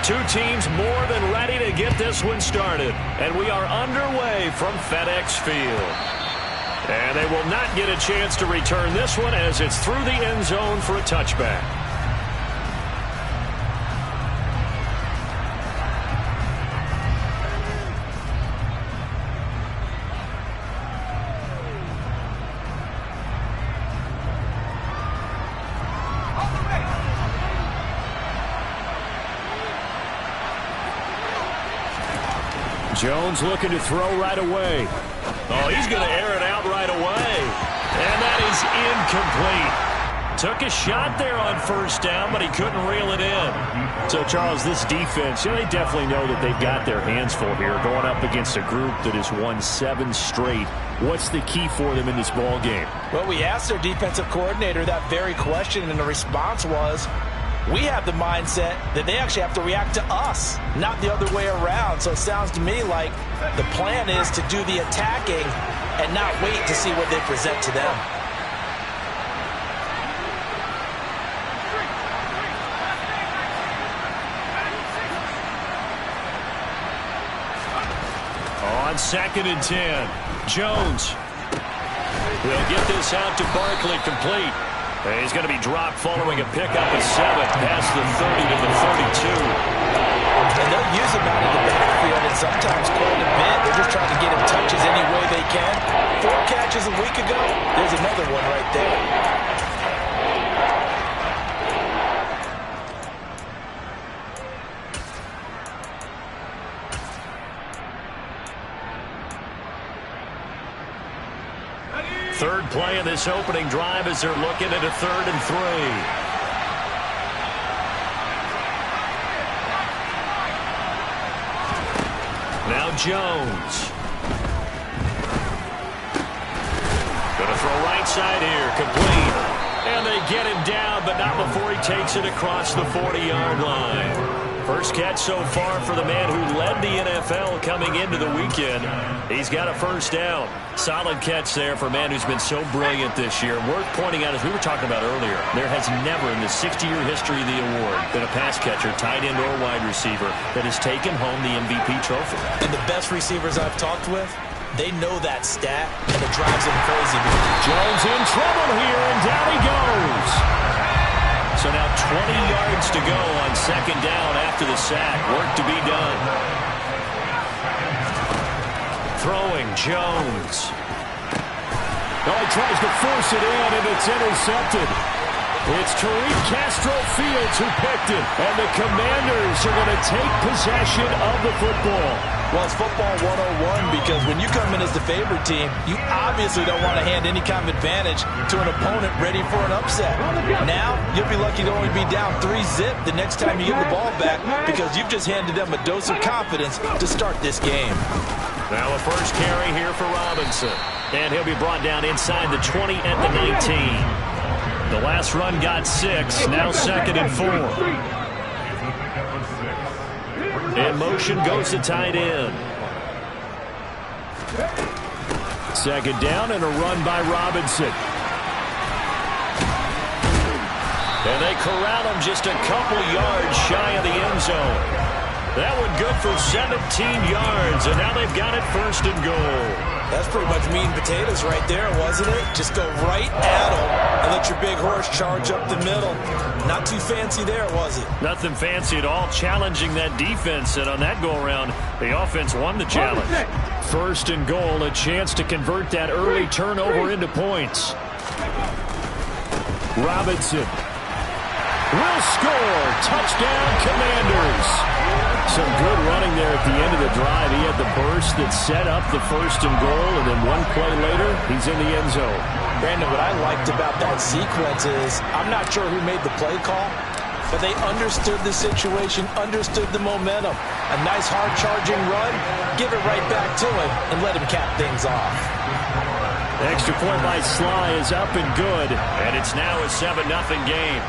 Two teams more than ready to get this one started. And we are underway from FedEx Field. And they will not get a chance to return this one as it's through the end zone for a touchback. Jones looking to throw right away. Oh, he's going to air it out right away. And that is incomplete. Took a shot there on first down, but he couldn't reel it in. So, Charles, this defense, they definitely know that they've got their hands full here, going up against a group that has won 7 straight. What's the key for them in this ball game? Well, we asked their defensive coordinator that very question, and the response was, we have the mindset that they actually have to react to us, not the other way around. So it sounds to me like the plan is to do the attacking and not wait to see what they present to them. On 2nd and 10, Jones will get this out to Barkley, complete. He's going to be dropped following a pickup of 7 past the 30 to the 32. And they'll use him out of the backfield and sometimes quite a bit. They're just trying to get him touches any way they can. 4 catches a week ago. There's another one right there. Third play of this opening drive as they're looking at a 3rd and 3. Now Jones. Going to throw right side here, complete. And they get him down, but not before he takes it across the 40-yard line. First catch so far for the man who led the NFL coming into the weekend. He's got a first down. Solid catch there for a man who's been so brilliant this year. Worth pointing out, as we were talking about earlier, there has never in the 60-year history of the award been a pass catcher, tight end or wide receiver that has taken home the MVP trophy. And the best receivers I've talked with, they know that stat, and it drives them crazy. Jones in trouble here, and down he goes. So now 20 yards to go on 2nd down after the sack. Work to be done. Throwing, Jones. Oh, he tries to force it in, and it's intercepted. It's Tariq Castro-Fields who picked it, and the Commanders are going to take possession of the football. Well, it's football 101 because when you come in as the favorite team, you obviously don't want to hand any kind of advantage to an opponent ready for an upset. Now, you'll be lucky to only be down 3-zip the next time you give the ball back because you've just handed them a dose of confidence to start this game. Now a first carry here for Robinson. And he'll be brought down inside the 20 at the 19. The last run got 6, now 2nd and 4. In motion goes the tight end. 2nd down and a run by Robinson. And they corral him just a couple yards shy of the end zone. That one good for 17 yards, and now they've got it 1st and goal. That's pretty much meat and potatoes right there, wasn't it? Just go right at them and let your big horse charge up the middle. Not too fancy there, was it? Nothing fancy at all, challenging that defense, and on that go-around, the offense won the challenge. 1st and goal, a chance to convert that early turnover into points. Robinson will score. Touchdown, Commanders. Some good running there at the end of the drive. He had the burst that set up the 1st and goal, and then one play later, he's in the end zone. Brandon, what I liked about that sequence is I'm not sure who made the play call, but they understood the situation, understood the momentum. A nice hard-charging run, give it right back to him, and let him cap things off. Extra point by Sly is up and good, and it's now a 7-0 game.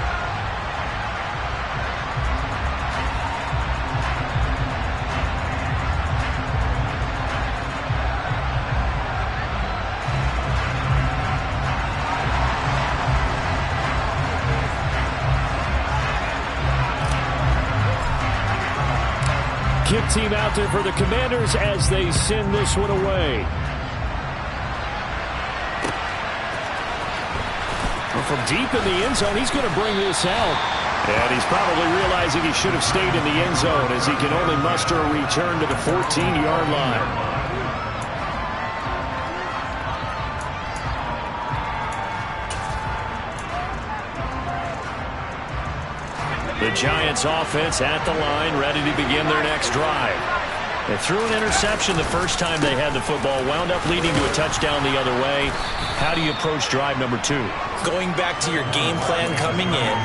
kick team out there for the Commanders as they send this one away. From deep in the end zone, he's going to bring this out. And he's probably realizing he should have stayed in the end zone as he can only muster a return to the 14-yard line. The Giants offense at the line, ready to begin their next drive. They threw an interception the first time they had the football, wound up leading to a touchdown the other way. How do you approach drive number 2? Going back to your game plan coming in,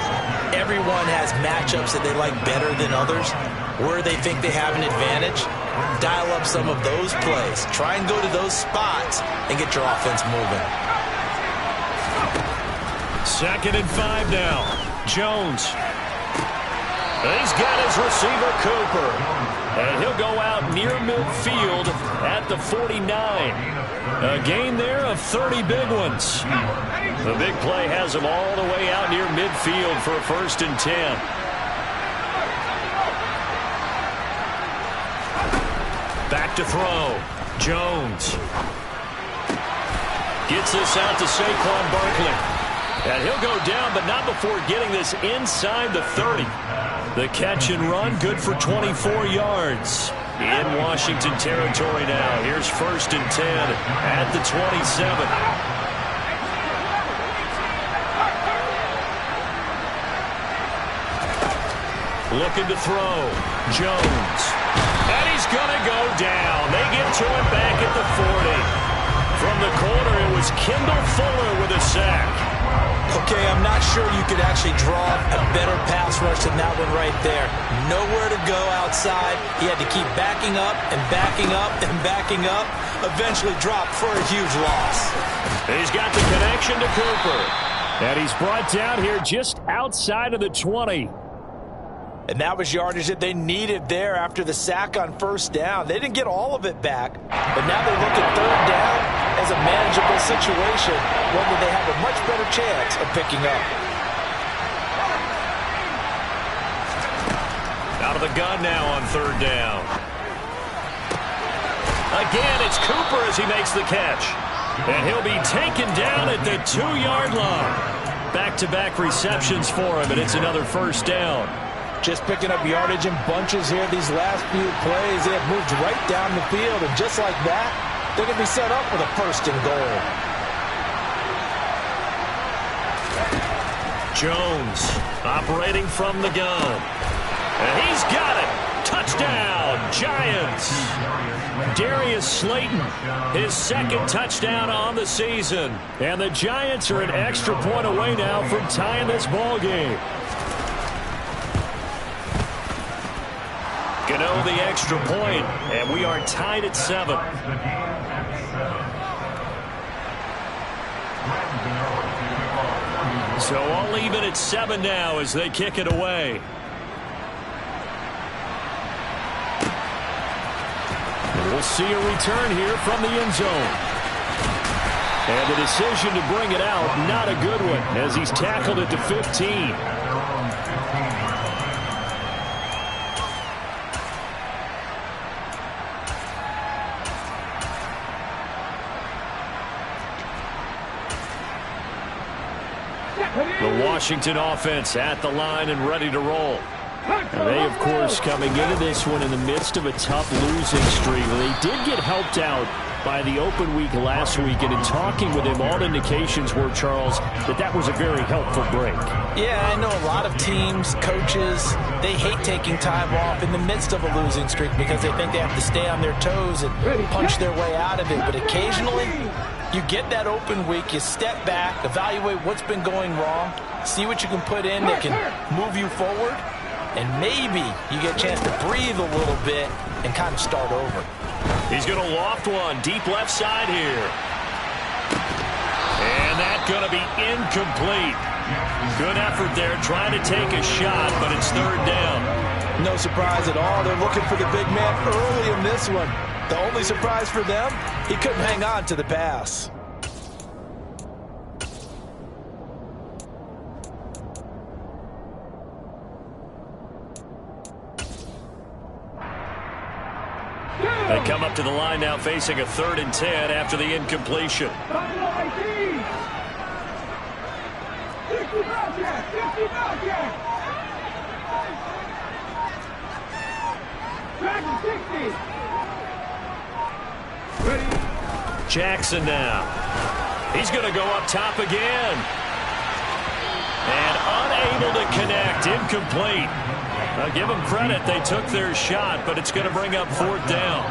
everyone has matchups that they like better than others. Where they think they have an advantage, dial up some of those plays. Try and go to those spots and get your offense moving. 2nd and 5 now. Jones. He's got his receiver, Cooper. And he'll go out near midfield at the 49. A gain there of 30 big ones. The big play has him all the way out near midfield for a 1st and 10. Back to throw. Jones. Gets this out to Saquon Barkley. And he'll go down, but not before getting this inside the 30. The catch and run, good for 24 yards. In Washington territory now. Here's 1st and 10 at the 27. Looking to throw. Jones. And he's going to go down. They get to him back at the 40. From the corner, it was Kendall Fuller with a sack. Okay, I'm not sure you could actually draw a better pass rush than that one right there. Nowhere to go outside. He had to keep backing up and backing up and backing up. Eventually dropped for a huge loss. He's got the connection to Cooper. And he's brought down here just outside of the 20. And that was yardage that they needed there after the sack on 1st down. They didn't get all of it back, but now they look at 3rd down as a manageable situation, one that they have a much better chance of picking up. Out of the gun now on 3rd down. Again, it's Cooper as he makes the catch. And he'll be taken down at the 2-yard line. Back-to-back receptions for him, and it's another 1st down. Just picking up yardage in bunches here these last few plays. They have moved right down the field, and just like that, they're going to be set up with a 1st and goal. Jones operating from the gun. And he's got it. Touchdown, Giants. Darius Slayton, his 2nd touchdown on the season. And the Giants are an extra point away now from tying this ball game. Gano the extra point, and we are tied at 7. So all even at 7 now as they kick it away. And we'll see a return here from the end zone. And the decision to bring it out, not a good one, as he's tackled at the 15. The Washington offense at the line and ready to roll. And they, of course, coming into this one in the midst of a tough losing streak. They did get helped out by the open week last week, and in talking with him, all indications were, Charles, that was a very helpful break. Yeah, I know a lot of teams, coaches, they hate taking time off in the midst of a losing streak because they think they have to stay on their toes and punch their way out of it. But occasionally, you get that open week, you step back, evaluate what's been going wrong, see what you can put in that can move you forward, and maybe you get a chance to breathe a little bit and kind of start over. He's going to loft one deep left side here. And that's going to be incomplete. Good effort there trying to take a shot, but it's 3rd down. No surprise at all. They're looking for the big man early in this one. The only surprise for them, he couldn't hang on to the pass. They come up to the line now facing a 3rd and 10 after the incompletion. Jackson now. He's going to go up top again. And unable to connect. Incomplete. Give them credit. They took their shot, but it's going to bring up 4th down.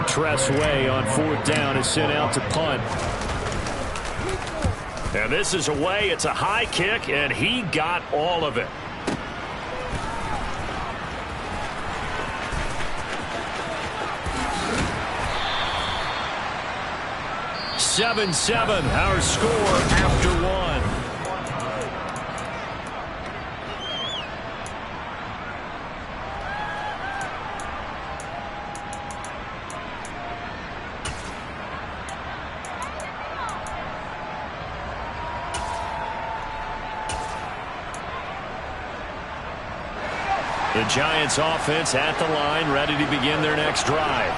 Tress Way on 4th down is sent out to punt. And this is away. It's a high kick, and he got all of it. 7-7, our score after 1. The Giants offense at the line, ready to begin their next drive.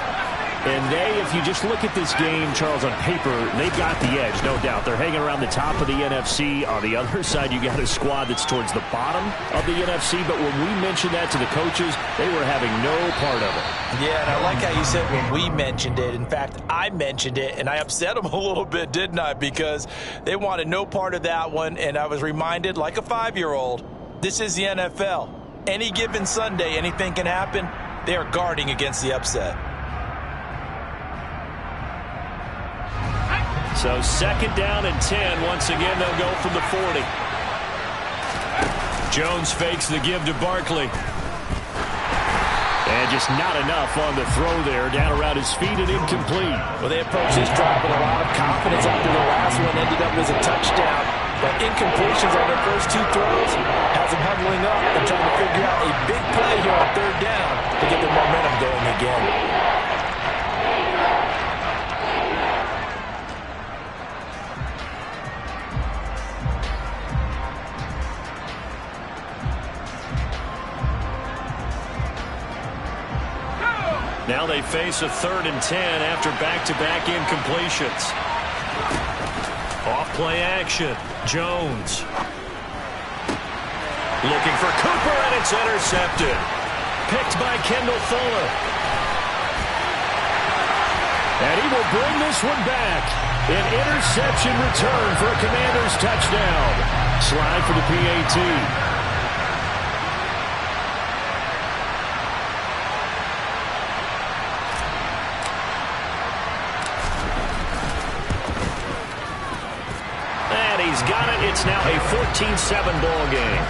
And if you just look at this game, Charles, on paper, they've got the edge, no doubt. They're hanging around the top of the NFC. On the other side, you got a squad that's towards the bottom of the NFC. But when we mentioned that to the coaches, they were having no part of it. Yeah, and I like how you said when we mentioned it. In fact, I mentioned it, and I upset them a little bit, didn't I? Because they wanted no part of that one, and I was reminded, like a 5-year-old, this is the NFL. Any given Sunday, anything can happen. They are guarding against the upset. So 2nd down and 10. Once again, they'll go from the 40. Jones fakes the give to Barkley. And just not enough on the throw there. Down around his feet and incomplete. Well, they approached this drive with a lot of confidence after the last one ended up as a touchdown. But incompletions on their first 2 throws has them huddling up and trying to figure out a big play here on 3rd down to get their momentum going again. Now they face a 3rd and 10 after back-to-back incompletions. Off play action. Jones. Looking for Cooper, and it's intercepted. Picked by Kendall Fuller. And he will bring this one back. An interception return for a Commanders touchdown. Slide for the PAT. He's got it. It's now a 14-7 ball game.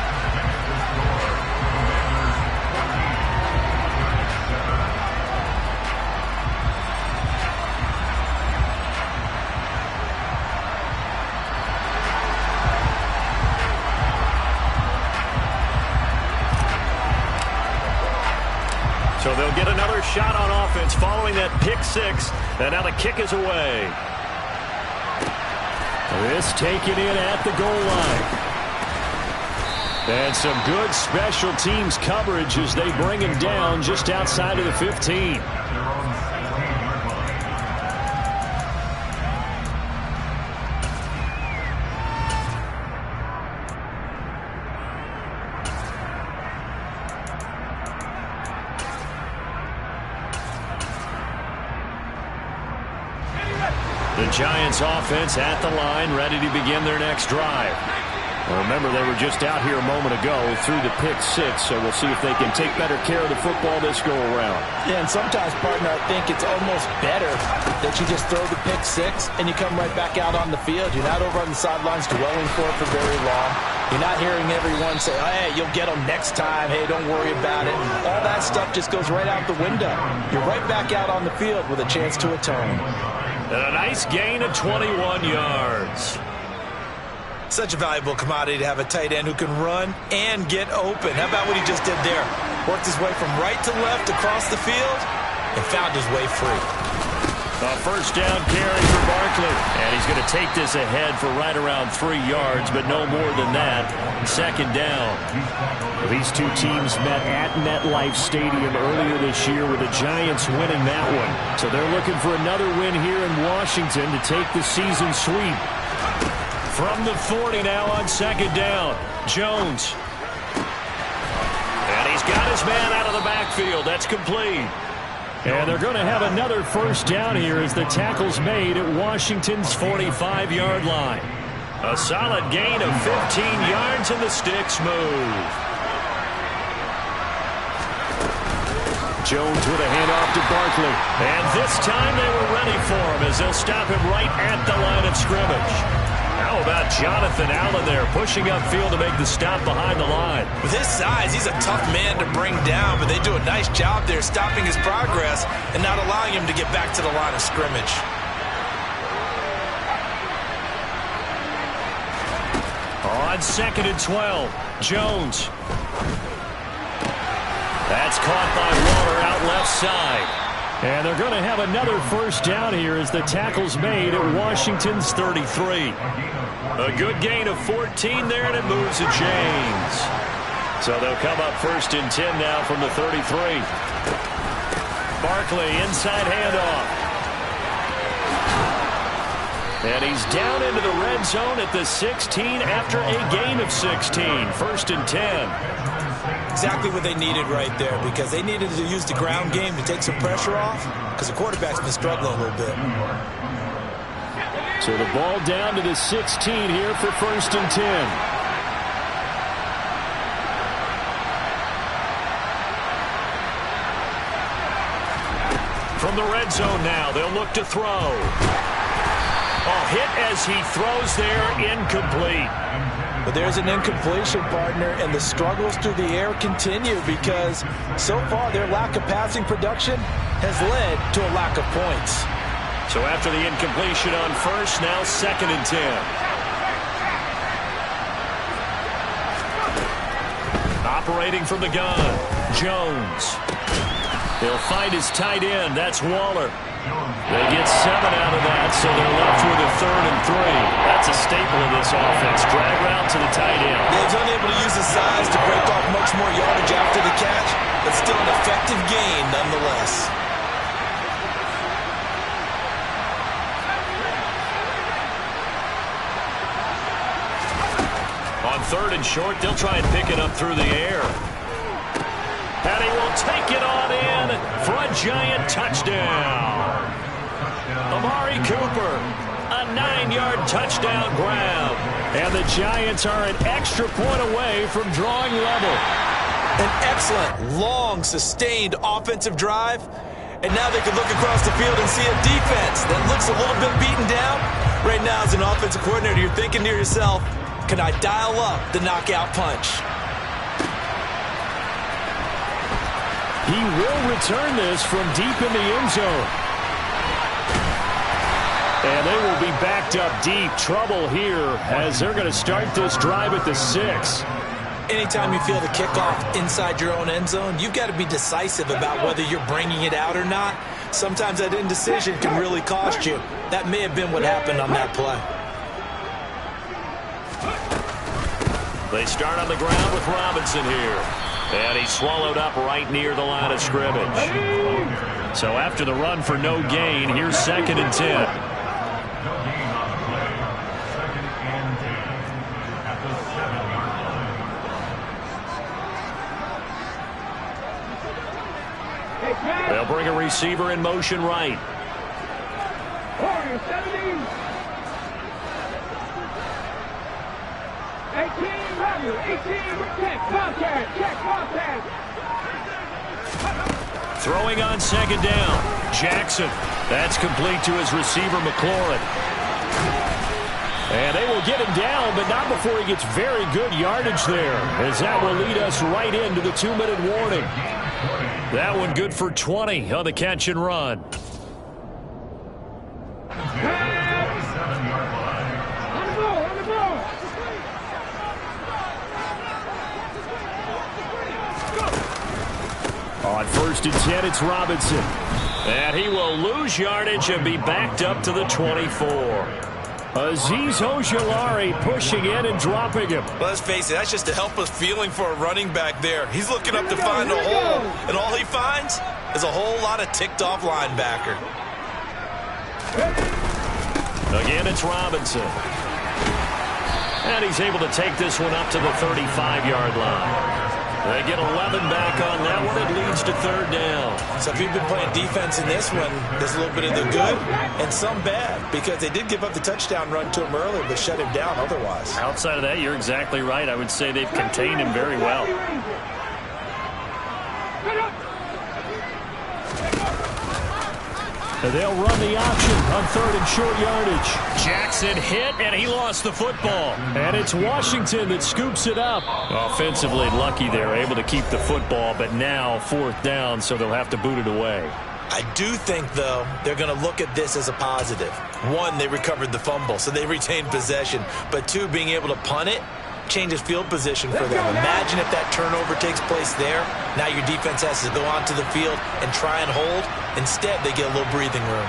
So they'll get another shot on offense following that pick 6. And now the kick is away. This taken in at the goal line. And some good special teams coverage as they bring him down just outside of the 15. The Giants offense at the line, ready to begin their next drive. Well, remember, they were just out here a moment ago through the pick 6, so we'll see if they can take better care of the football this go-around. Yeah, and sometimes, partner, I think it's almost better that you just throw the pick 6 and you come right back out on the field. You're not over on the sidelines dwelling for it for very long. You're not hearing everyone say, oh, hey, you'll get them next time. Hey, don't worry about it. All that stuff just goes right out the window. You're right back out on the field with a chance to atone. And a nice gain of 21 yards. Such a valuable commodity to have a tight end who can run and get open. How about what he just did there? Worked his way from right to left across the field and found his way free. A first down carry for Barkley. And he's going to take this ahead for right around 3 yards, but no more than that. Second down. These two teams met at MetLife Stadium earlier this year with the Giants winning that one. So they're looking for another win here in Washington to take the season sweep. From the 40 now on second down. Jones. And he's got his man out of the backfield. That's complete. And they're going to have another first down here as the tackle's made at Washington's 45-yard line. A solid gain of 15 yards and the sticks move. Jones with a handoff to Barkley. And this time they were ready for him as they'll stop him right at the line of scrimmage. How about Jonathan Allen there pushing upfield to make the stop behind the line? With his size, he's a tough man to bring down, but they do a nice job there stopping his progress and not allowing him to get back to the line of scrimmage. On second and 12, Jones. That's caught by Waller out left side. And they're going to have another first down here as the tackle's made at Washington's 33. A good gain of 14 there, and it moves the chains. So they'll come up first and 10 now from the 33. Barkley, inside handoff. And he's down into the red zone at the 16 after a gain of 16. First and 10. Exactly what they needed right there, because they needed to use the ground game to take some pressure off, because the quarterback's been struggling a little bit. So the ball down to the 16 here for first and 10. From the red zone now, they'll look to throw. A hit as he throws there, incomplete. But there's an incompletion, partner, and the struggles through the air continue because so far their lack of passing production has led to a lack of points. So after the incompletion on first, now second and 10. Operating from the gun, Jones. He'll find his tight end. That's Waller. They get 7 out of that, so they're left with a 3rd and 3. That's a staple of this offense. Drag route to the tight end. He's unable to use his size to break off much more yardage after the catch, but still an effective gain nonetheless. On 3rd and short, they'll try and pick it up through the air. And he will take it on in for a giant touchdown. Amari Cooper, a 9-yard touchdown grab. And the Giants are an extra point away from drawing level. An excellent, long, sustained offensive drive. And now they can look across the field and see a defense that looks a little bit beaten down. Right now, as an offensive coordinator, you're thinking to yourself, can I dial up the knockout punch? He will return this from deep in the end zone. And they will be backed up deep. Trouble here as they're going to start this drive at the 6. Anytime you feel the kickoff inside your own end zone, you've got to be decisive about whether you're bringing it out or not. Sometimes that indecision can really cost you. That may have been what happened on that play. They start on the ground with Robinson here. And he's swallowed up right near the line of scrimmage. So after the run for no gain, here's second and 10. They'll bring a receiver in motion right. Throwing on second down, Jackson. That's complete to his receiver, McLaurin. And they will get him down, but not before he gets very good yardage there, as that will lead us right into the 2-minute warning. That one good for 20 on the catch and run. On first and 10, it's Robinson. And he will lose yardage and be backed up to the 24. Azeez Ojulari pushing in and dropping him. Well, let's face it, that's just a helpless feeling for a running back there. He's looking up to find a hole, and all he finds is a whole lot of ticked-off linebacker. Again, it's Robinson. And he's able to take this one up to the 35-yard line. They get 11 back on that one. It leads to third down. So if you've been playing defense in this one, there's a little bit of the good and some bad, because they did give up the touchdown run to him earlier, but shut him down otherwise. Outside of that, you're exactly right. I would say they've contained him very well. They'll run the option on third and short yardage. Jackson hit, and he lost the football. And it's Washington that scoops it up. Offensively lucky they're able to keep the football, but now fourth down, so they'll have to boot it away. I do think, though, they're going to look at this as a positive. One, they recovered the fumble, so they retained possession. But two, being able to punt it changes field position for them. Imagine if that turnover takes place there. Now your defense has to go onto the field and try and hold. Instead, they get a little breathing room.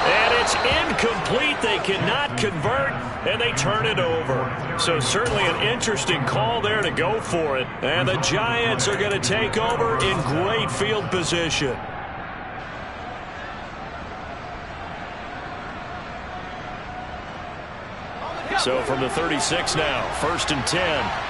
And it's incomplete. They cannot convert, and they turn it over. So certainly an interesting call there to go for it. And the Giants are going to take over in great field position. So from the 36 now, 1st and 10.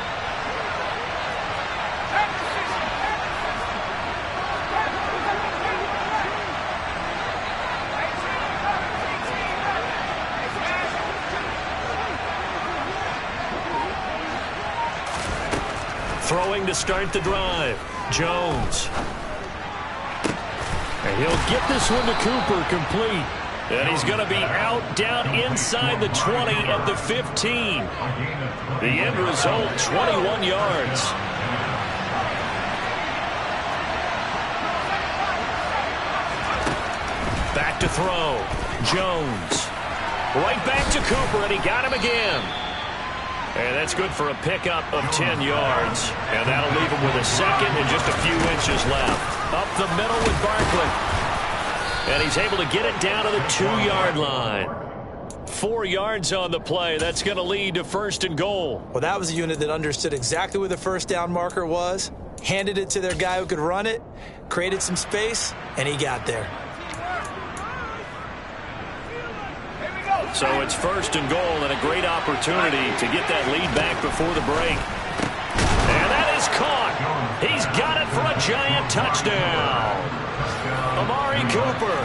Throwing to start the drive. Jones. And he'll get this one to Cooper, complete. And he's going to be out down inside the 20 at the 15. The end result, 21 yards. Back to throw. Jones. Right back to Cooper, and he got him again. And that's good for a pickup of 10 yards. And that'll leave him with a second and just a few inches left. Up the middle with Barkley. And he's able to get it down to the 2-yard line. 4 yards on the play. That's going to lead to 1st and goal. Well, that was a unit that understood exactly where the first down marker was, handed it to their guy who could run it, created some space, and he got there. So it's 1st and goal, and a great opportunity to get that lead back before the break. And that is caught. He's got it for a Giant touchdown. Amari Cooper,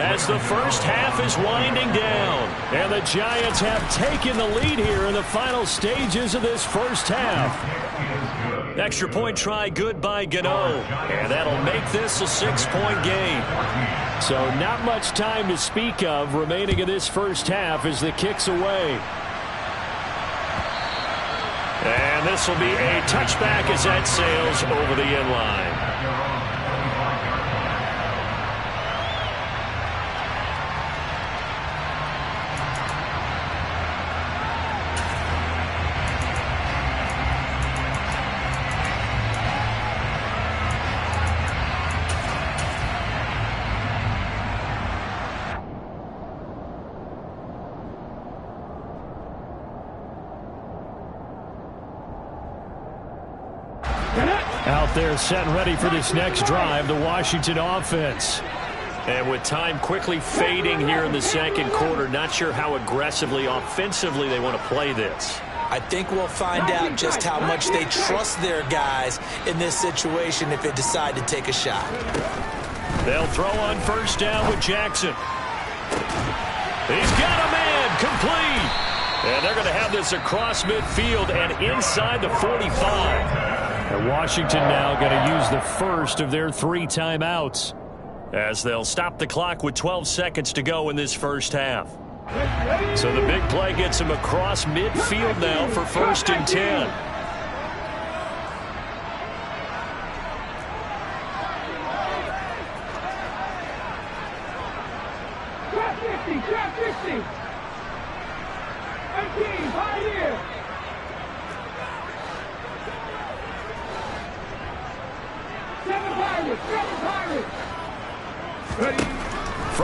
as the first half is winding down. And the Giants have taken the lead here in the final stages of this first half. Extra point try good by Gano. And that'll make this a 6-point game. So not much time to speak of remaining in this first half as the kick's away. And this will be a touchback as that sails over the end line. Out there set and ready for this next drive, the Washington offense. And with time quickly fading here in the second quarter, not sure how aggressively, offensively they want to play this. I think we'll find out just how much they trust their guys in this situation if they decide to take a shot. They'll throw on 1st down with Jackson. He's got a man, complete. And they're going to have this across midfield and inside the 45. And Washington now going to use the first of their 3 timeouts as they'll stop the clock with 12 seconds to go in this first half. So the big play gets him across midfield now for 1st and 10. Trap 50, trap 50.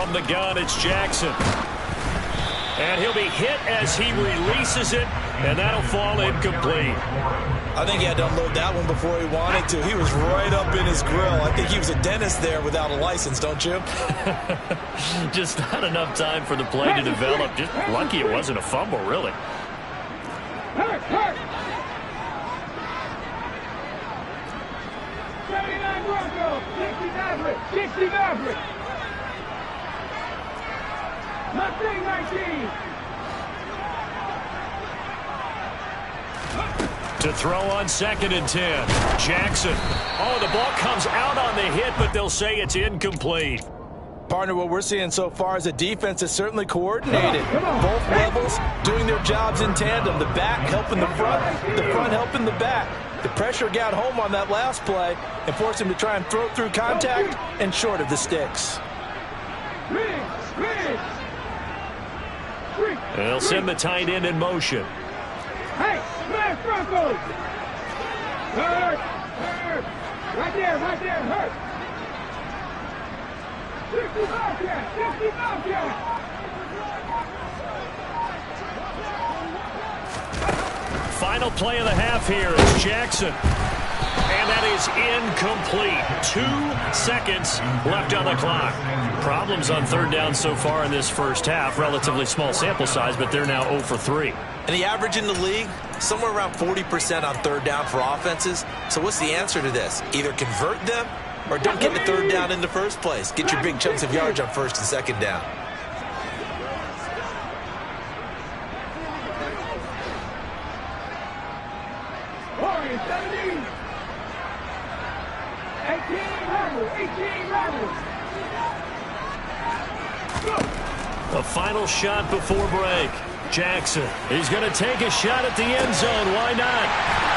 From the gun, it's Jackson. And he'll be hit as he releases it, and that'll fall incomplete. I think he had to unload that one before he wanted to. He was right up in his grill. I think he was a dentist there without a license, don't you? Just not enough time for the play to develop. Just lucky it wasn't a fumble, really. Hurt! 79 Broncos, 60 Mavericks. Mustang 19. To throw on 2nd and 10. Jackson. Oh, the ball comes out on the hit, but they'll say it's incomplete. Partner, what we're seeing so far is a defense that's certainly coordinated. Both levels doing their jobs in tandem. The back helping the front helping the back. The pressure got home on that last play and forced him to try and throw through contact and short of the sticks. They'll send the tight end in motion. Hey, smash Broncos! Hurt! Right there, hurt! 60 Bobcats! Final play of the half here is Jackson. And that is incomplete. 2 seconds left on the clock. Problems on 3rd down so far in this first half. Relatively small sample size, but they're now 0 for 3. And the average in the league, somewhere around 40% on 3rd down for offenses. So what's the answer to this? Either convert them or don't get the 3rd down in the first place. Get your big chunks of yards on 1st and 2nd down. Warriors 17. 18 Rebels. A final shot before break. Jackson, he's going to take a shot at the end zone. Why not?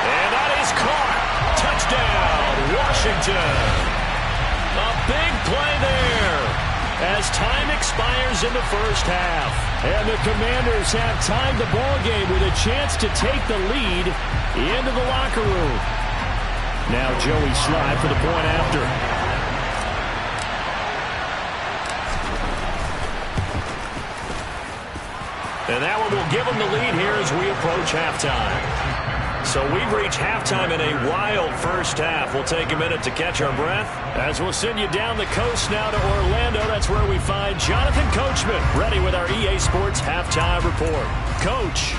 And that is caught. Touchdown, Washington. A big play there as time expires in the first half. And the Commanders have tied the ball game with a chance to take the lead into the locker room. Now Joey Slye for the point after. And that one will give them the lead here as we approach halftime. So we've reached halftime in a wild first half. We'll take a minute to catch our breath as we'll send you down the coast now to Orlando. That's where we find Jonathan Coachman ready with our EA Sports Halftime Report. Coach.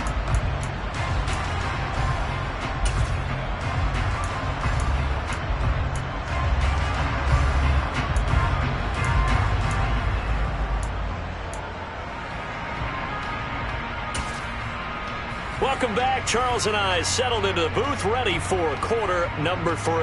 Welcome back. Charles and I settled into the booth, ready for quarter number 3.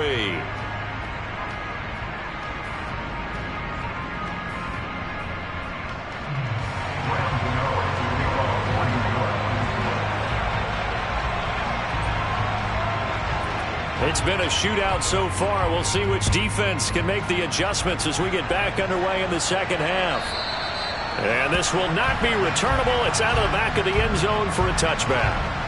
It's been a shootout so far. We'll see which defense can make the adjustments as we get back underway in the second half. And this will not be returnable. It's out of the back of the end zone for a touchback.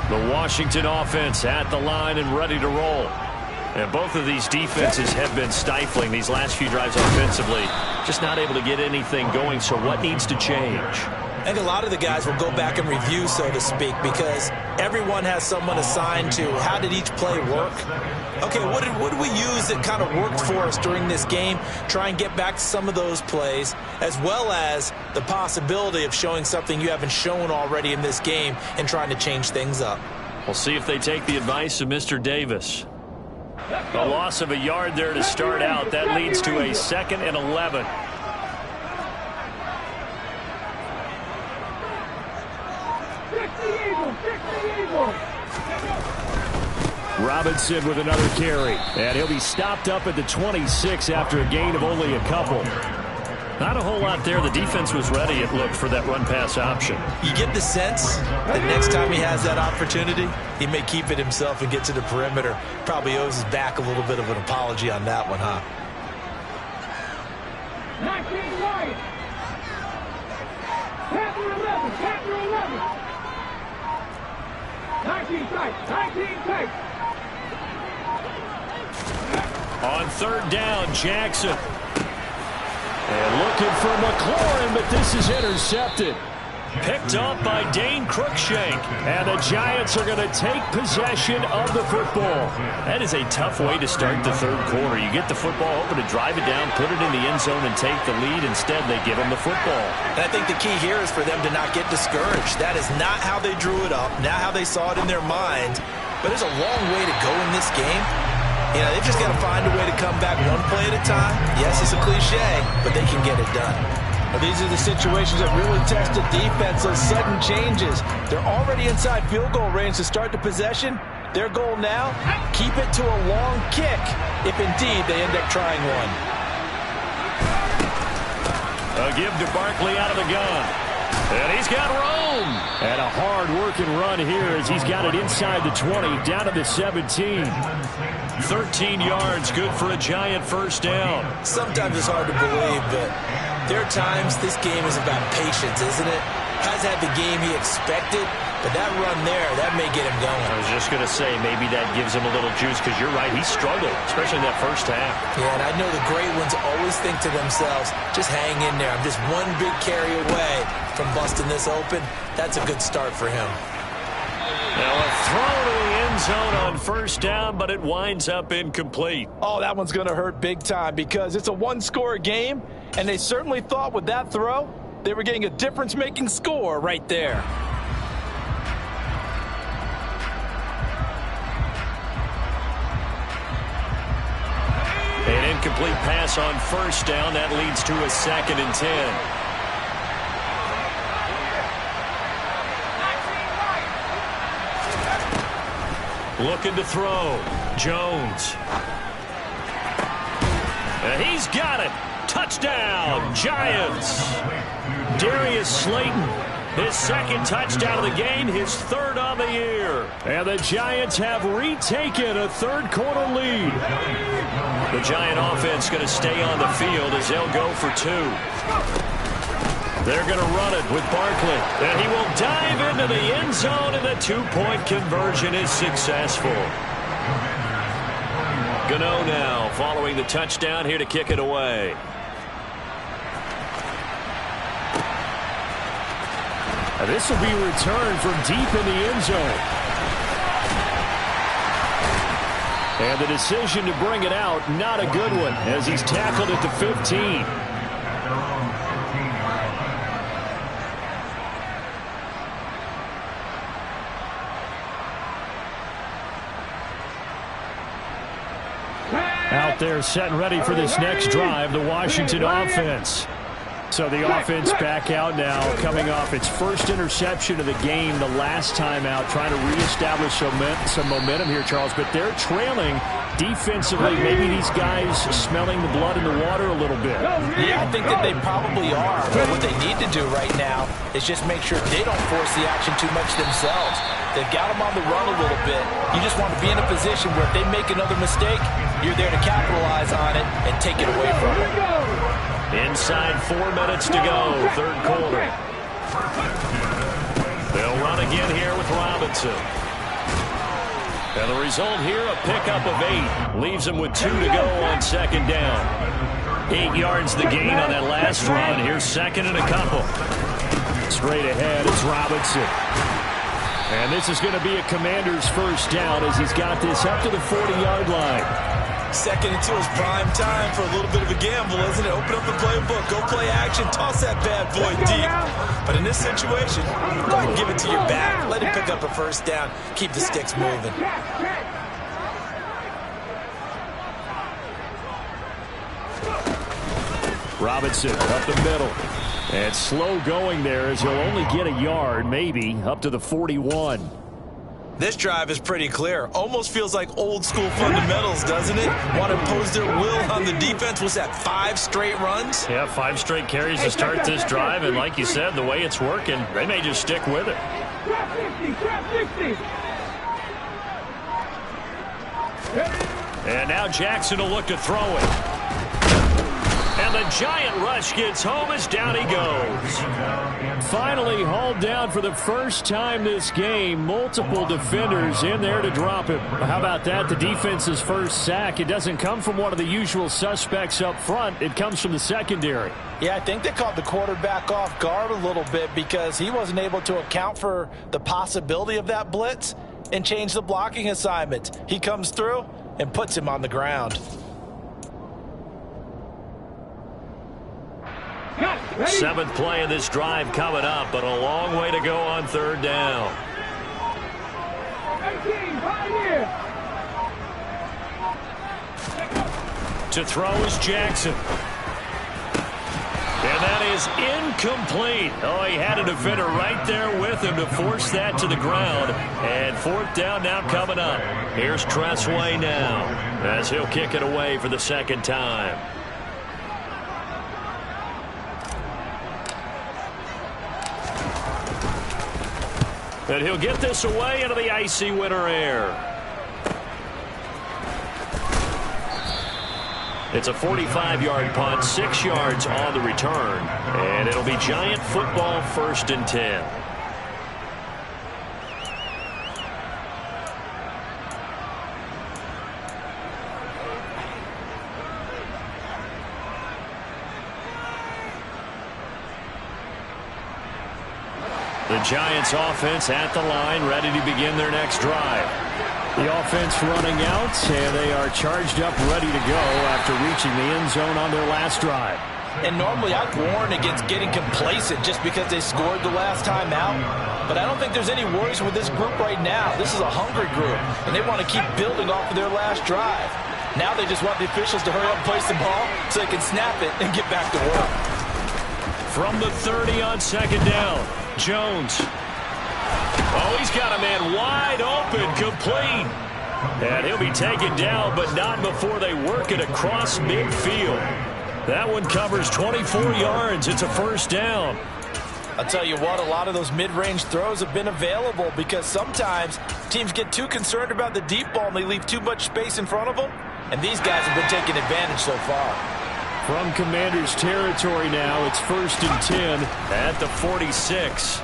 The Washington offense at the line and ready to roll. And both of these defenses have been stifling these last few drives offensively. Just not able to get anything going, so what needs to change? I think a lot of the guys will go back and review, so to speak, because everyone has someone assigned to how did each play work. Okay, what did we use that kind of worked for us during this game? Try and get back to some of those plays, as well as the possibility of showing something you haven't shown already in this game and trying to change things up. We'll see if they take the advice of Mr. Davis. A loss of a yard there to start out. That leads to a 2nd and 11. Robinson with another carry. And he'll be stopped up at the 26 after a gain of only a couple. Not a whole lot there. The defense was ready, it looked, for that run-pass option. You get the sense that next time he has that opportunity, he may keep it himself and get to the perimeter. Probably owes his back a little bit of an apology on that one, huh? 19 quiet. Panther 11, Panther 11. 19 tight, 19 tight. On third down, Jackson. And looking for McLaurin, but this is intercepted. Picked up by Dane Cruikshank. And the Giants are going to take possession of the football. That is a tough way to start the third quarter. You get the football open to drive it down, put it in the end zone, and take the lead. Instead, they give them the football. And I think the key here is for them to not get discouraged. That is not how they drew it up, not how they saw it in their mind. But there's a long way to go in this game. You know, they've just got to find a way to come back one play at a time. Yes, it's a cliche, but they can get it done. Well, these are the situations that really test the defense, those sudden changes. They're already inside field goal range to start the possession. Their goal now, keep it to a long kick, if indeed they end up trying one. A give to Barkley out of the gun. And he's got room. And a hard-working run here as he's got it inside the 20, down to the 17. 13 yards, good for a Giant first down. Sometimes it's hard to believe, but there are times this game is about patience, isn't it? Has had the game he expected, but that run there, that may get him going. I was just going to say, maybe that gives him a little juice, because you're right, he struggled, especially in that first half. Yeah, and I know the great ones always think to themselves, just hang in there. I'm just one big carry away from busting this open. That's a good start for him. Now a throw to the end zone on first down, but it winds up incomplete. Oh, that one's going to hurt big time because it's a one-score game, and they certainly thought with that throw, they were getting a difference-making score right there. An incomplete pass on first down. That leads to a 2nd and 10. Looking to throw. Jones. And he's got it. Touchdown, Giants. Darius Slayton, his 2nd touchdown of the game, his 3rd on the year. And the Giants have retaken a third-quarter lead. The Giant offense going to stay on the field as they'll go for 2. They're going to run it with Barkley. And he will dive into the end zone, and the 2-point conversion is successful. Gano now following the touchdown here to kick it away. And this will be returned from deep in the end zone. And the decision to bring it out, not a good one, as he's tackled at the 15. Out there setting ready for this next drive, the Washington offense. So the offense back out now, coming off its first interception of the game the last time out, trying to reestablish some momentum here, Charles. But they're trailing defensively. Maybe these guys smelling the blood in the water a little bit. Yeah, I think that they probably are. But what they need to do right now is just make sure they don't force the action too much themselves. They've got them on the run a little bit. You just want to be in a position where if they make another mistake, you're there to capitalize on it and take it away from them. Inside 4 minutes to go, third quarter. They'll run again here with Robinson. And the result here, a pickup of 8. Leaves them with 2 to go on 2nd down. 8 yards the gain on that last run. Here's 2nd and a couple. Straight ahead, it's Robinson. And this is going to be a Commander's first down as he's got this up to the 40-yard line. 2nd and 2 is prime time for a little bit of a gamble, isn't it? Open up the playbook, go play action, toss that bad boy deep. But in this situation, go ahead and give it to your back. Let him pick up a first down. Keep the sticks moving. Robinson up the middle. And slow going there as he'll only get a yard, maybe, up to the 41. This drive is pretty clear. Almost feels like old school fundamentals, doesn't it? Want to impose their will on the defense. Was that 5 straight runs? Yeah, 5 straight carries to start this drive. And like you said, the way it's working, they may just stick with it. Trap 60, trap 60. And now Jackson will look to throw it. And And the giant rush gets home as down he goes. Finally hauled down for the first time this game. Multiple defenders in there to drop him. How about that? The defense's first sack. It doesn't come from one of the usual suspects up front. It comes from the secondary. Yeah, I think they caught the quarterback off guard a little bit because he wasn't able to account for the possibility of that blitz and change the blocking assignment. He comes through and puts him on the ground. Seventh play of this drive coming up, but a long way to go on third down. 18, right here. To throw is Jackson. And that is incomplete. Oh, he had a defender right there with him to force that to the ground. And fourth down now coming up. Here's Tressway now as he'll kick it away for the second time. And he'll get this away into the icy winter air. It's a 45-yard punt, 6 yards on the return. And it'll be Giant football, 1st and 10. The Giants offense at the line, ready to begin their next drive. The offense running out, and they are charged up, ready to go after reaching the end zone on their last drive. And normally I'd warn against getting complacent just because they scored the last time out. But I don't think there's any worries with this group right now. This is a hungry group, and they want to keep building off of their last drive. Now they just want the officials to hurry up and place the ball so they can snap it and get back to work. From the 30 on second down, Jones. Oh, he's got a man wide open, complete. And he'll be taken down, but not before they work it across midfield. That one covers 24 yards. It's a first down. I'll tell you what, a lot of those mid-range throws have been available because sometimes teams get too concerned about the deep ball and they leave too much space in front of them. And these guys have been taking advantage so far. From Commanders territory now, it's 1st and 10 at the 46.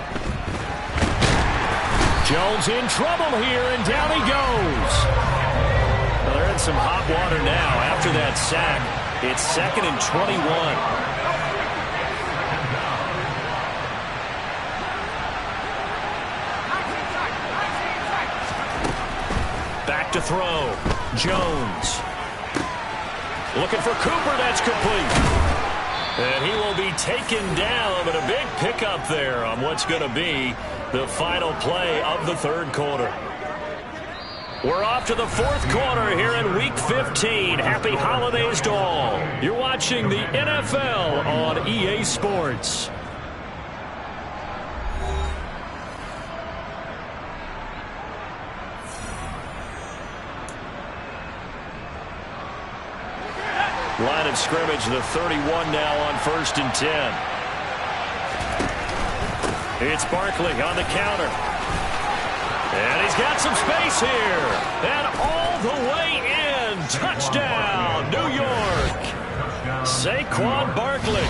Jones in trouble here, and down he goes. Well, they're in some hot water now after that sack. It's 2nd and 21. Back to throw. Jones. Looking for Cooper. That's complete. And he will be taken down, but a big pickup there on what's going to be the final play of the third quarter. We're off to the fourth quarter here in Week 15. Happy holidays to all. You're watching the NFL on EA Sports. Line of scrimmage, the 31 now on 1st and 10. It's Barkley on the counter. And he's got some space here. And all the way in. Touchdown, New York. Saquon Barkley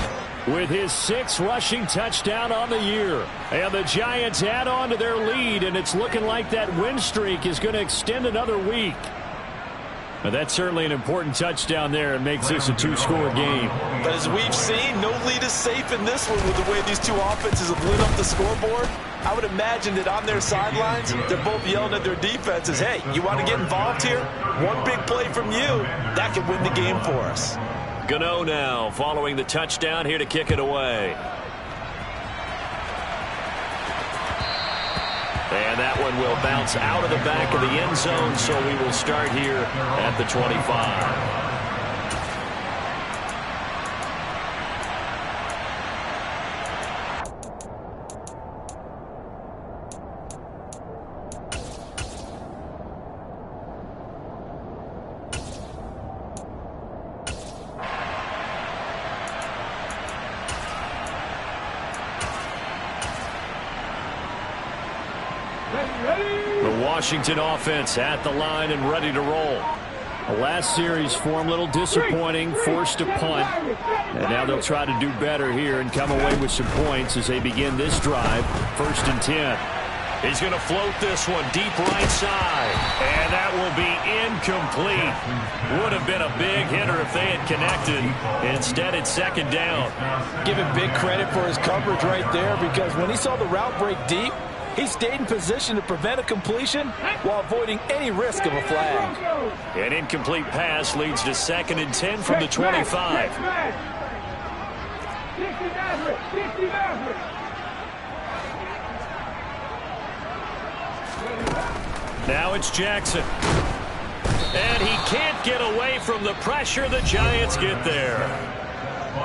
with his 6th rushing touchdown on the year. And the Giants add on to their lead, and it's looking like that win streak is going to extend another week. But that's certainly an important touchdown there and makes this a 2-score game. But as we've seen, no lead is safe in this one with the way these two offenses have lit up the scoreboard. I would imagine that on their sidelines, they're both yelling at their defenses, hey, you want to get involved here? One big play from you, that could win the game for us. Gano now following the touchdown here to kick it away. And that one will bounce out of the back of the end zone, so we will start here at the 25. The Washington offense at the line and ready to roll. The last series for him, a little disappointing, forced to punt. And now they'll try to do better here and come away with some points as they begin this drive. 1st and 10. He's going to float this one deep right side. And that will be incomplete. Would have been a big hitter if they had connected. Instead, it's 2nd down. Give him big credit for his coverage right there, because when he saw the route break deep, he stayed in position to prevent a completion while avoiding any risk of a flag. An incomplete pass leads to 2nd and 10 from the 25. Now it's Jackson. And he can't get away from the pressure. The Giants get there.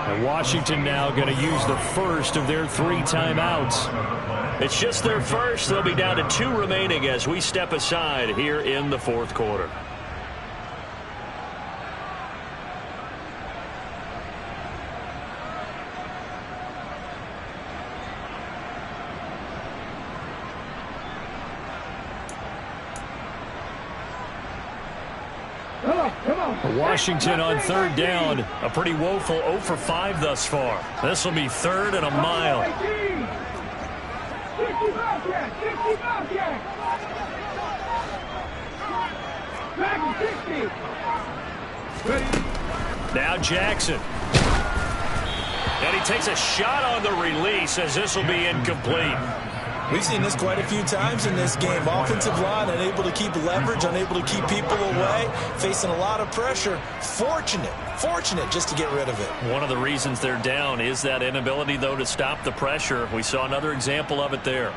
And Washington now going to use the first of their 3 timeouts. It's just their first. They'll be down to 2 remaining as we step aside here in the 4th quarter. Washington on 3rd down. A pretty woeful 0 for 5 thus far. This will be 3rd and a mile. Now Jackson. And he takes a shot on the release as this will be incomplete. We've seen this quite a few times in this game. Offensive line unable to keep leverage, unable to keep people away, facing a lot of pressure. Fortunate just to get rid of it. One of the reasons they're down is that inability, though, to stop the pressure. We saw another example of it there.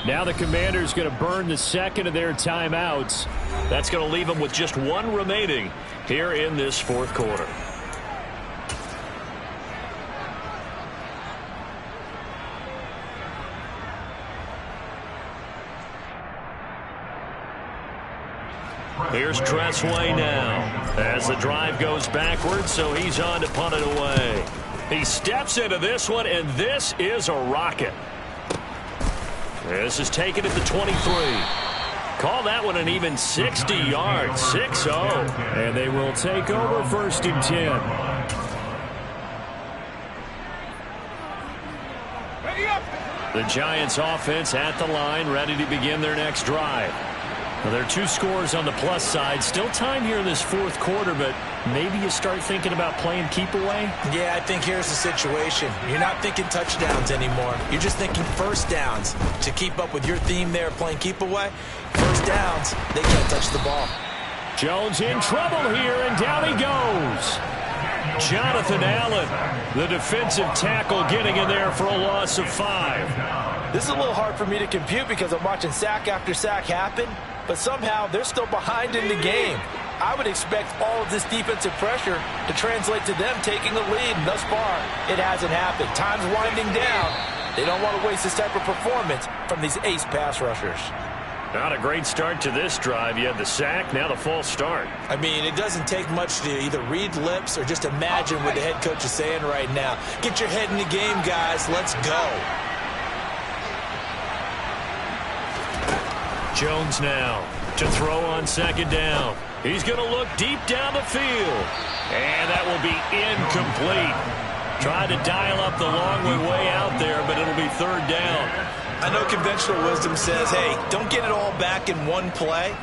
Now the Commanders going to burn the 2nd of their timeouts. That's going to leave them with just 1 remaining here in this 4th quarter. Here's Tressway now as the drive goes backwards, so he's on to punt it away. He steps into this one, and this is a rocket. This is taken at the 23. Call that one an even 60 yards, 6-0. And they will take over 1st and 10. The Giants offense at the line, ready to begin their next drive. Well, there are 2 scores on the plus side. Still time here in this 4th quarter, but maybe you start thinking about playing keep away? Yeah, I think here's the situation. You're not thinking touchdowns anymore. You're just thinking 1st downs. To keep up with your theme there, playing keep away, 1st downs, they can't touch the ball. Jones in trouble here, and down he goes. Jonathan Allen, the defensive tackle, getting in there for a loss of 5. This is a little hard for me to compute because I'm watching sack after sack happen, but somehow they're still behind in the game. I would expect all of this defensive pressure to translate to them taking a lead, and thus far, it hasn't happened. Time's winding down. They don't want to waste this type of performance from these ace pass rushers. Not a great start to this drive. You had the sack, now the false start. I mean, it doesn't take much to either read lips or just imagine what the head coach is saying right now. Get your head in the game, guys. Let's go. Jones now to throw on 2nd down. He's going to look deep down the field. And that will be incomplete. Tried to dial up the long way out there, but it'll be 3rd down. I know conventional wisdom says, hey, don't get it all back in one play.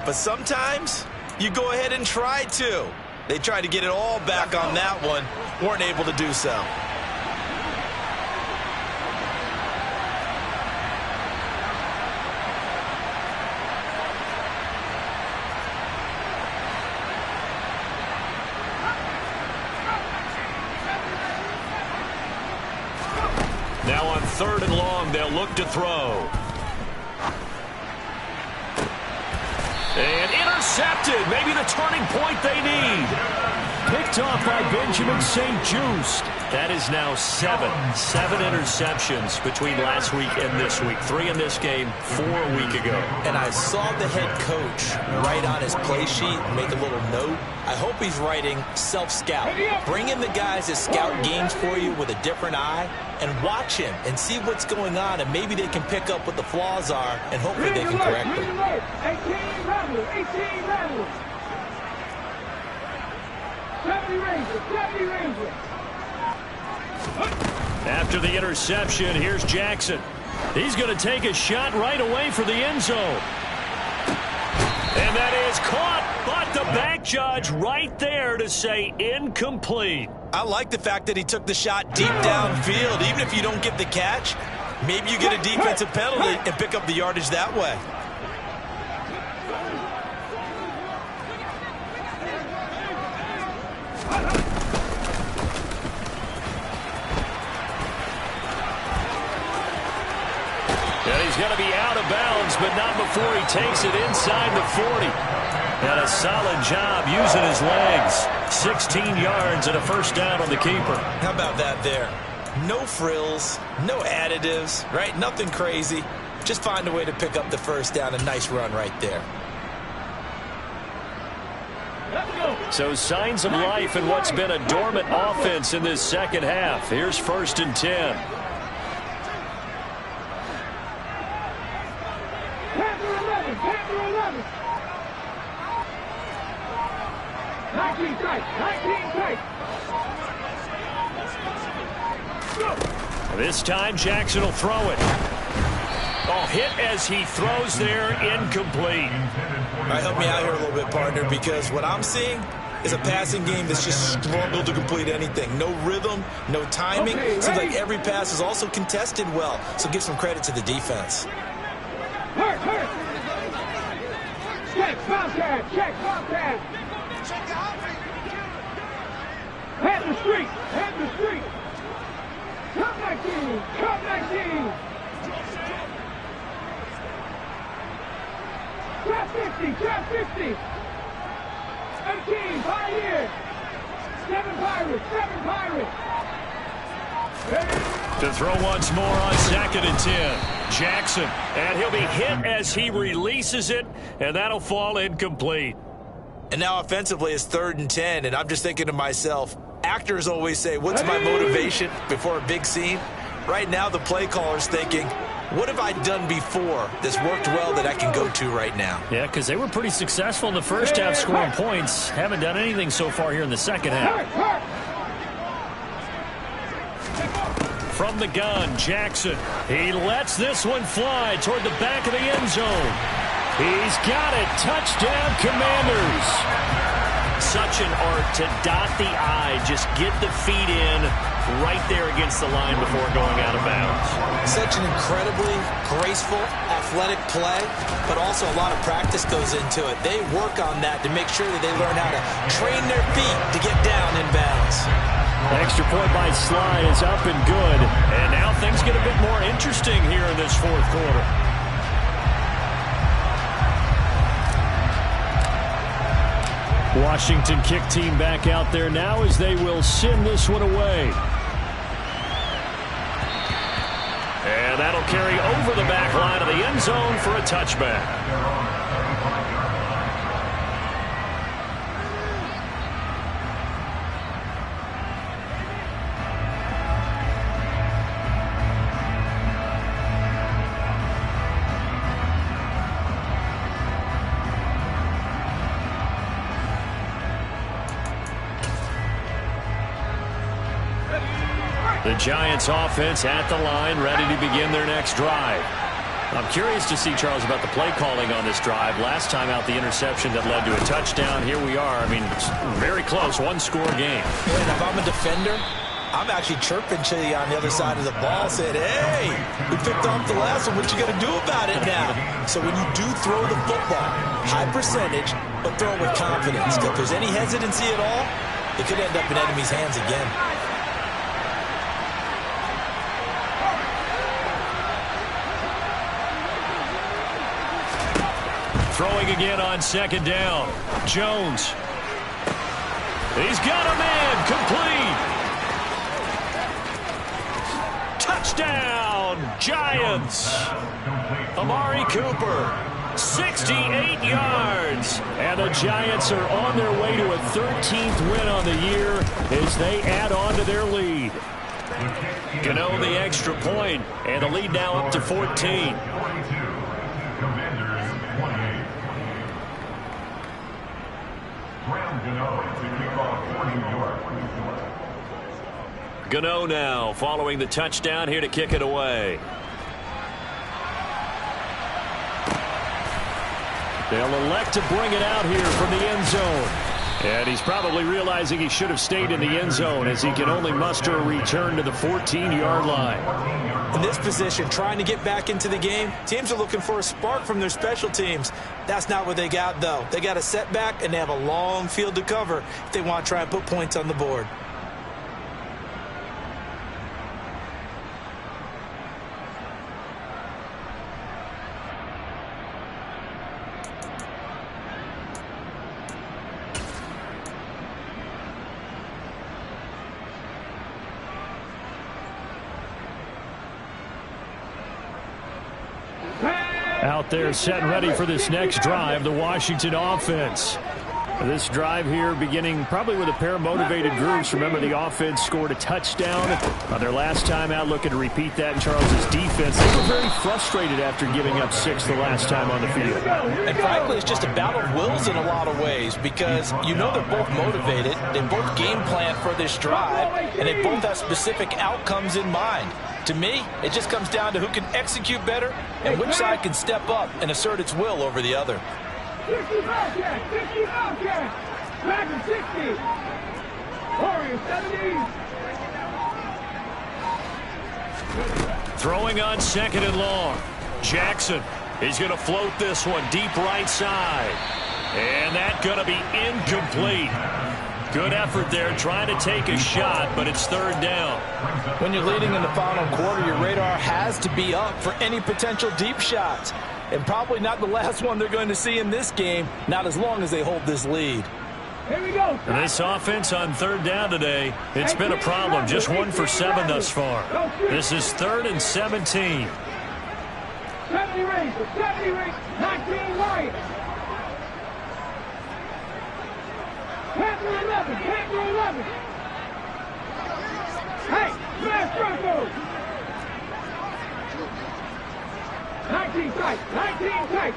But sometimes you go ahead and try to. They tried to get it all back on that one. Weren't able to do so. Now on 3rd and long, they'll look to throw. And intercepted. Maybe the turning point they need. picked off by Benjamin St-Juste. That is now seven interceptions between last week and this week. 3 in this game, 4 a week ago. And I saw the head coach write on his play sheet, make a little note. I hope he's writing self-scout. Bring in the guys that scout games for you with a different eye and watch him and see what's going on, and maybe they can pick up what the flaws are, and hopefully they can correct them. 18 Rebels, 18 Rebels. 70 Rangers, 70 Rangers. After the interception, here's Jackson. He's going to take a shot right away for the end zone. And that is caught, but the back judge right there to say incomplete. I like the fact that he took the shot deep downfield. Even if you don't get the catch, maybe you get a defensive penalty and pick up the yardage that way. And he's going to be out of bounds, but not before he takes it inside the 40. And a solid job using his legs. 16 yards and a first down on the keeper. How about that there? No frills, no additives, right? Nothing crazy. Just find a way to pick up the first down. A nice run right there. So signs of life in what's been a dormant offense in this second half. Here's 1st and 10. Panther 11, Panther 11. 19 tight, 19 tight. This time Jackson will throw it. Oh, hit as he throws there, incomplete. All right, help me out here a little bit, partner, because what I'm seeing is a passing game that's just struggled to complete anything. No rhythm, no timing. Seems like every pass is also contested well, so give some credit to the defense. Hurt. Check, Bobcat, check, Bobcat. Panther Street, Panther Street. Top 19, top 19. Trap 50, trap 50. 18, Pioneers. 7 Pirates, 7 Pirates. To throw once more on 2nd and 10. Jackson, and he'll be hit as he releases it, and that'll fall incomplete. And now offensively it's 3rd and 10, and I'm just thinking to myself, actors always say, what's my motivation before a big scene? Right now the play caller's thinking, what have I done before that's worked well that I can go to right now? Yeah, because they were pretty successful in the first half scoring points. Haven't done anything so far here in the second half. From the gun, Jackson. He lets this one fly toward the back of the end zone. He's got it. Touchdown, Commanders. Such an art to dot the I, just get the feet in right there against the line before going out of bounds. Such an incredibly graceful, athletic play, but also a lot of practice goes into it. They work on that to make sure that they learn how to train their feet to get down in bounds. Extra point by Slide is up and good. And now things get a bit more interesting here in this 4th quarter. Washington kick team back out there now as they will send this one away. And that'll carry over the back line of the end zone for a touchback. The Giants offense at the line, ready to begin their next drive. I'm curious to see, Charles, about the play calling on this drive. Last time out, the interception that led to a touchdown. Here we are. I mean, very close, 1-score game. And if I'm a defender, I'm actually chirping to you on the other side of the ball, saying, hey, we picked off the last one. What you going to do about it now? So when you do throw the football, high percentage, but throw it with confidence. If there's any hesitancy at all, it could end up in enemy's hands again. Throwing again on 2nd down. Jones. He's got a man. Complete. Touchdown, Giants. Amari Cooper, 68 yards. And the Giants are on their way to a 13th win on the year as they add on to their lead. Gano the extra point, and the lead now up to 14. Gano now following the touchdown here to kick it away. They'll elect to bring it out here from the end zone. And he's probably realizing he should have stayed in the end zone as he can only muster a return to the 14-yard line. In this position, trying to get back into the game, teams are looking for a spark from their special teams. That's not what they got, though. They got a setback, and they have a long field to cover if they want to try and put points on the board. Out there set and ready for this next drive, the Washington offense. This drive here beginning probably with a pair of motivated groups. Remember, the offense scored a touchdown on their last time out, looking to repeat that in Charles' defense. They were very frustrated after giving up 6 the last time on the field. And frankly, it's just a battle of wills in a lot of ways because you know they're both motivated. They both game plan for this drive, and they both have specific outcomes in mind. To me, it just comes down to who can execute better and which side can step up and assert its will over the other. 60 Bobcats, 60 Bobcats, Packers 60, Warriors 70. Throwing on second and long. Jackson, he's going to float this one deep right side. And that's going to be incomplete. Good effort there, trying to take a shot, but it's third down. When you're leading in the final quarter, your radar has to be up for any potential deep shots. And probably not the last one they're going to see in this game, not as long as they hold this lead. Here we go. And this offense on third down today, it's been a problem. Just 1 for 7 thus far. This is 3rd and 17. 70 rings, 19 Warriors. Panther 11, Panther 11. Hey, smash Broncos. 19 tight, 19 tight.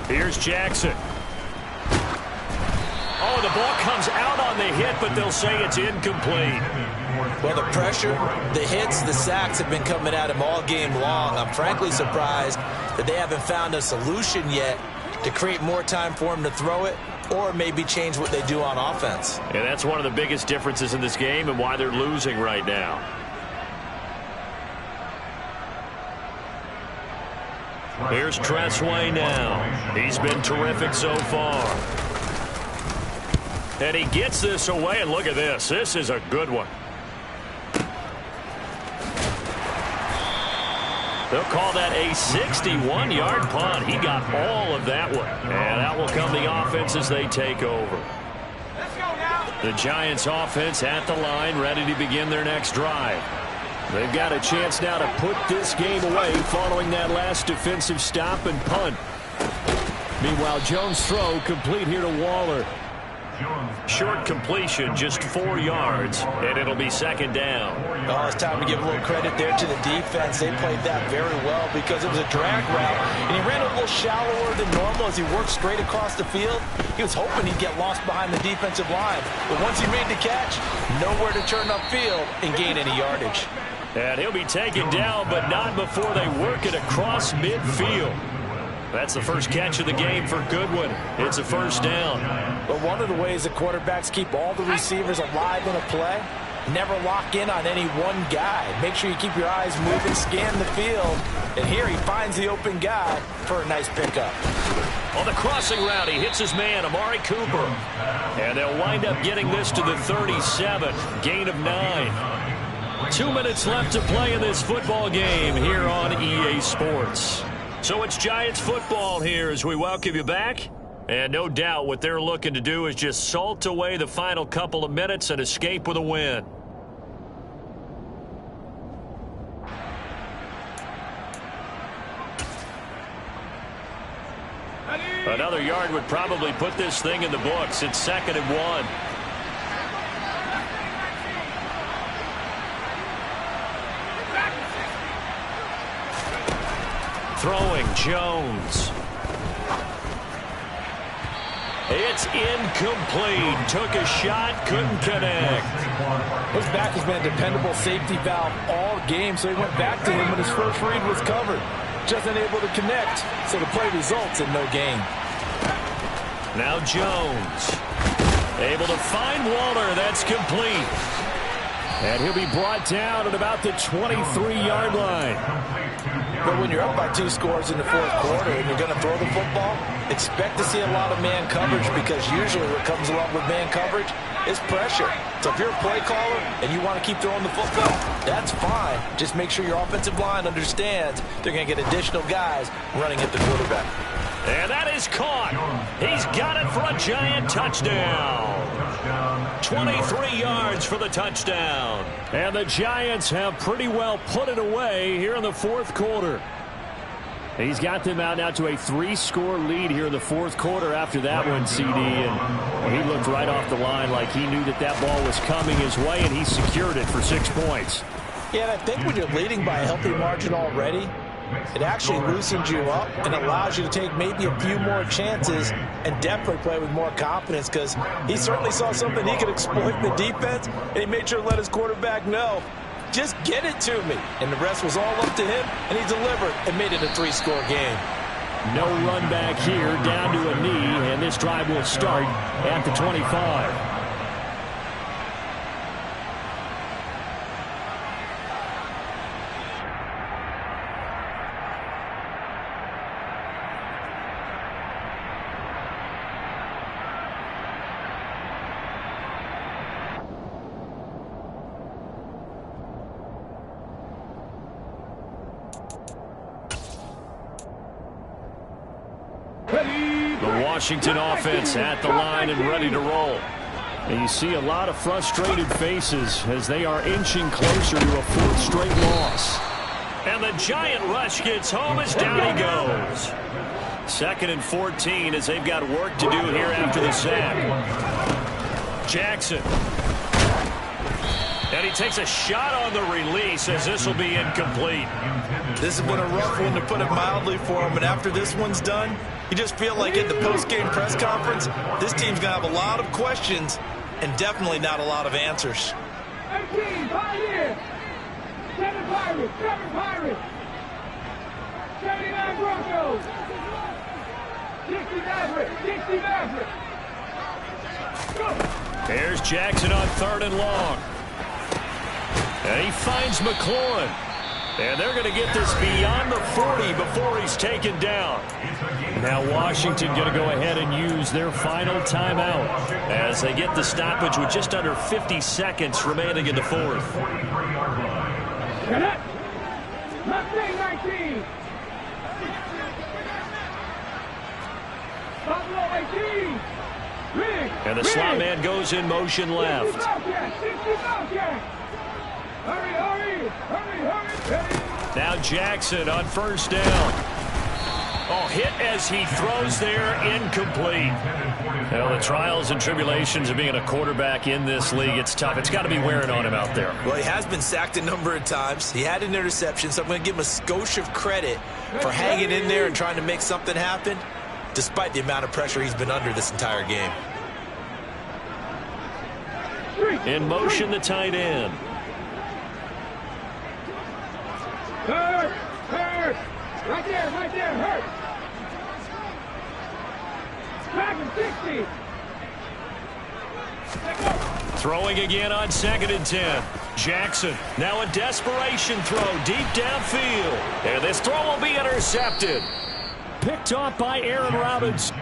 Here's Jackson. Oh, the ball comes out on the hit, but they'll say it's incomplete. Well, the pressure, the hits, the sacks have been coming at him all game long. I'm frankly surprised that they haven't found a solution yet to create more time for him to throw it or maybe change what they do on offense. And that's one of the biggest differences in this game and why they're losing right now. Here's Tressway now. He's been terrific so far. And he gets this away, and look at this. This is a good one. They'll call that a 61-yard punt. He got all of that one. And out will come the offense as they take over. Let's go now. The Giants offense at the line, ready to begin their next drive. They've got a chance now to put this game away following that last defensive stop and punt. Meanwhile, Jones' throw complete here to Waller. Short completion, just 4 yards, and it'll be second down. Oh, it's time to give a little credit there to the defense. They played that very well because it was a drag route, and he ran a little shallower than normal as he worked straight across the field. He was hoping he'd get lost behind the defensive line, but once he made the catch, nowhere to turn upfield and gain any yardage. And he'll be taken down, but not before they work it across midfield. That's the first catch of the game for Goodwin. It's a first down. But one of the ways the quarterbacks keep all the receivers alive in a play, never lock in on any one guy. Make sure you keep your eyes moving, scan the field. And here he finds the open guy for a nice pickup. On the crossing route, he hits his man, Amari Cooper. And they'll wind up getting this to the 37. Gain of 9. 2 minutes left to play in this football game here on EA Sports. So it's Giants football here as we welcome you back. And no doubt what they're looking to do is just salt away the final couple of minutes and escape with a win. Another yard would probably put this thing in the books. It's 2nd and 1. Throwing, Jones. It's incomplete. Took a shot, couldn't connect. His back has been a dependable safety valve all game, so he went back to him when his first read was covered. Just unable to connect, so the play results in no gain. Now Jones. Able to find Waller. That's complete. And he'll be brought down at about the 23-yard line. But when you're up by 2 scores in the 4th quarter and you're going to throw the football, expect to see a lot of man coverage, because usually what comes along with man coverage is pressure. So if you're a play caller and you want to keep throwing the football, that's fine. Just make sure your offensive line understands they're going to get additional guys running at the quarterback. And that is caught. He's got it for a Giant touchdown. 23 yards for the touchdown. And the Giants have pretty well put it away here in the 4th quarter. He's got them out now to a 3-score lead here in the 4th quarter after that one, CD. And he looked right off the line like he knew that ball was coming his way, and he secured it for 6 points. Yeah, and I think when you're leading by a healthy margin already, it actually loosens you up and allows you to take maybe a few more chances and definitely play with more confidence, because he certainly saw something he could exploit in the defense, and he made sure to let his quarterback know, just get it to me. And the rest was all up to him, and he delivered and made it a 3-score game. No run back here, down to a knee, and this drive will start at the 25. The Washington offense at the line and ready to roll. And you see a lot of frustrated faces as they are inching closer to a 4th straight loss. And the Giant rush gets home as down he goes. 2nd and 14 as they've got work to do here after the sack. Jackson. And he takes a shot on the release as this will be incomplete. This has been a rough one, to put it mildly, for him. And after this one's done, you just feel like at the post-game press conference, this team's going to have a lot of questions and definitely not a lot of answers. 18, Pioneers. 7 Pirates, 7 Pirates. 79 Broncos. 60 Mavericks, 60 Mavericks. Go. Here's Jackson on 3rd and long. And he finds McLaurin. And they're going to get this beyond the 40 before he's taken down. Now Washington going to go ahead and use their final timeout as they get the stoppage with just under 50 seconds remaining in the 4th. Mustang 19. Buffalo 18. And the slot man goes in motion left. 60 Bobcats. Hurry, hurry, hurry, hurry. Now Jackson on 1st down. Oh, hit as he throws there, incomplete. Well, the trials and tribulations of being a quarterback in this league, it's tough. It's got to be wearing on him out there. Well, he has been sacked a number of times. He had an interception, so I'm going to give him a skosh of credit for hanging in there and trying to make something happen, despite the amount of pressure he's been under this entire game. In motion, the tight end. Hurt, hurt. Right there, hurt. Back in 60. Throwing again on 2nd and 10. Jackson, now a desperation throw deep downfield. And this throw will be intercepted. Picked off by Aaron Robinson.